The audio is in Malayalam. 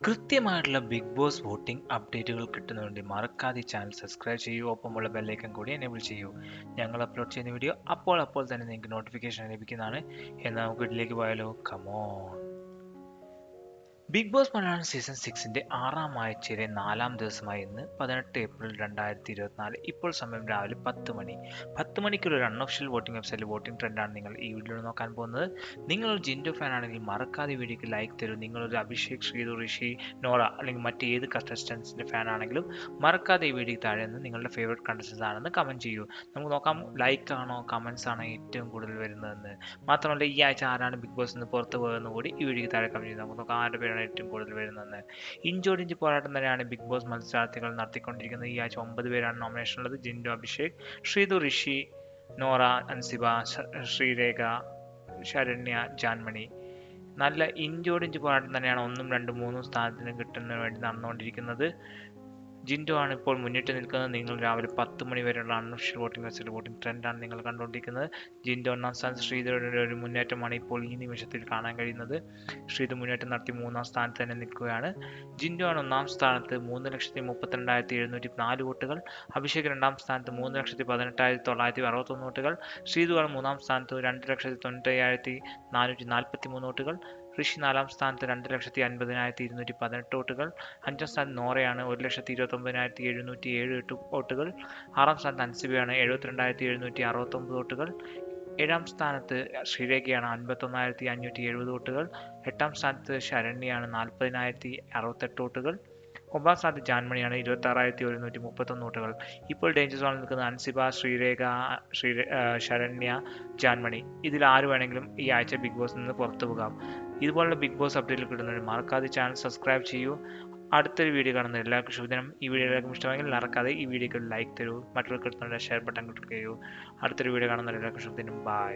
കൃത്യമായിട്ടുള്ള ബിഗ് ബോസ് വോട്ടിംഗ് അപ്ഡേറ്റുകൾ കിട്ടുന്നതിന് വേണ്ടി മറക്കാതെ ഈ ചാനൽ സബ്സ്ക്രൈബ് ചെയ്യൂ. ഒപ്പമുള്ള ബെല്ലൈക്കൺ കൂടി എനേബിൾ ചെയ്യൂ. ഞങ്ങൾ അപ്ലോഡ് ചെയ്യുന്ന വീഡിയോ അപ്പോൾ തന്നെ നിങ്ങൾക്ക് നോട്ടിഫിക്കേഷൻ ലഭിക്കുന്നതാണ്. എന്നാൽ നമുക്ക് വീട്ടിലേക്ക് പോയാലോ? Come on. Big boss Malayalam season 6ന്റെ 6ാം ആഴ്ചയിലെ 4ാം ദിവസമായ ഇന്ന് 18 ഏപ്രിൽ 2024. ഇപ്പോൾ സമയം രാവിലെ 10 മണി. 10 മണിക്കുള്ള ഒരു അൺഒഫീഷ്യൽ വോട്ടിംഗ് വെബ്സൈറ്റിൽ വോട്ടിംഗ് ട്രെൻഡാണ് നിങ്ങൾ ഈ വീഡിയോയിൽ നോക്കാൻ പോകുന്നത്. നിങ്ങളൊരു ജിൻഡോ ഫാൻ ആണെങ്കിൽ മറക്കാതെ വീഡിയോക്ക് ലൈക്ക് തരൂ. നിങ്ങളൊരു അഭിഷേക്, ശ്രീതു, ഋഷി, നോറ അല്ലെങ്കിൽ മറ്റ് ഏത് കണ്ടസ്റ്റൻസിൻ്റെ ഫാൻ ആണെങ്കിലും മറക്കാതെ ഈ വീഡിയോക്ക് താഴെ നിന്ന് നിങ്ങളുടെ ഫേവറേറ്റ് കണ്ടസ്റ്റൻസ് ആണെന്ന് കമൻറ്റ് ചെയ്യൂ. നമുക്ക് നോക്കാം ലൈക്ക് ആണോ കമൻസ് ആണോ ഏറ്റവും കൂടുതൽ വരുന്നതെന്ന്. മാത്രമല്ല ഈ ആഴ്ച ആരാണ് ബിഗ് ബോസ് നിന്ന് പുറത്ത് പോയതെന്ന് കൂടി ഈ വീഡിയോക്ക് താഴെ കമൻറ്റ് ചെയ്ത് നമുക്ക് നോക്കാം ആരുടെ പേരാണ് ഏറ്റവും കൂടുതൽ വരുന്നതെന്ന്. ഇഞ്ചോടിഞ്ച് പോരാട്ടം തന്നെയാണ് ബിഗ് ബോസ് മത്സരാർത്ഥികൾ നടത്തിക്കൊണ്ടിരിക്കുന്നത്. ഈ ആഴ്ച 9 പേരാണ് നോമിനേഷൻ ഉള്ളത്. ജിൻഡോ, അഭിഷേക്, ശ്രീതു, ഋഷി, നോറ, അൻസിബ, ശ്രീരേഖ, ശരണ്യ, ജാൻമണി. നല്ല ഇഞ്ചോടിഞ്ച് പോരാട്ടം തന്നെയാണ് 1, 2, 3 സ്ഥാനത്തിന് കിട്ടുന്നതിന് വേണ്ടി നടന്നുകൊണ്ടിരിക്കുന്നത്. ജിൻഡോ ആണ് ഇപ്പോൾ മുന്നിട്ട് നിൽക്കുന്നത്. നിങ്ങൾ രാവിലെ 10 മണി വരെയുള്ള അൺഒഫീഷ്യൽ വോട്ടിംഗ് വെബ്സൈറ്റ് വോട്ടിംഗ് ട്രെൻഡാണ് നിങ്ങൾ കണ്ടുകൊണ്ടിരിക്കുന്നത്. ജിൻഡോ 1ാം സ്ഥാനത്ത്, ശ്രീധരുടെ ഒരു മുന്നേറ്റമാണ് ഇപ്പോൾ ഈ നിമിഷത്തിൽ കാണാൻ കഴിയുന്നത്. ശ്രീധു മുന്നേറ്റം നടത്തി 3ാം സ്ഥാനത്ത് തന്നെ നിൽക്കുകയാണ്. ജിൻഡോ ആണ് 1ാം സ്ഥാനത്ത് 3,32,204 വോട്ടുകൾ. അഭിഷേക് 2ാം സ്ഥാനത്ത് 3,18,961 വോട്ടുകൾ. ശ്രീധു ആണ് 3ാം സ്ഥാനത്ത് 2,95,443 വോട്ടുകൾ. ഋഷി 4ാം സ്ഥാനത്ത് 2,50,218 വോട്ടുകൾ. 5ാം സ്ഥാനത്ത് നോറയാണ് 1,29,707 വോട്ടുകൾ. 6ാം സ്ഥാനത്ത് അൻസിബയാണ് 72,769 വോട്ടുകൾ. 7ാം സ്ഥാനത്ത് ശ്രീരേഖയാണ് 51,570 വോട്ടുകൾ. 8ാം സ്ഥാനത്ത് ശരണ്യാണ് 40,068 വോട്ടുകൾ. 9ാം സ്ഥാനത്ത് ജാൻമണിയാണ് 26,131 വോട്ടുകൾ. ഇപ്പോൾ ഡേഞ്ചർ സോണിൽ നിൽക്കുന്ന അൻസിബ, ശ്രീരേഖ, ശരണ്യ, ജാൻമണി. ഇതിൽ ആര് വേണമെങ്കിലും ഈ ആഴ്ച ബിഗ് ബോസിൽ നിന്ന് പുറത്തു പോകാം. ഇതുപോലുള്ള ബിഗ് ബോസ് അപ്ഡേറ്റിൽ കിട്ടുന്നതിന് മറക്കാതെ ചാനൽ സബ്സ്ക്രൈബ് ചെയ്യൂ. അടുത്തൊരു വീഡിയോ കാണുന്ന എല്ലാവർക്കും ശുഭദിനം. ഈ വീഡിയോ എല്ലാവർക്കും ഇഷ്ടമെങ്കിൽ മറക്കാതെ ഈ വീഡിയോക്ക് ലൈക്ക് തരൂ. മറ്റുള്ളവർക്ക് ഷെയർ ബട്ടൺ ക്ലിക്ക് ചെയ്യൂ. അടുത്തൊരു വീഡിയോ കാണുന്ന എല്ലാവർക്കും ശുഭദിനം. ബൈ.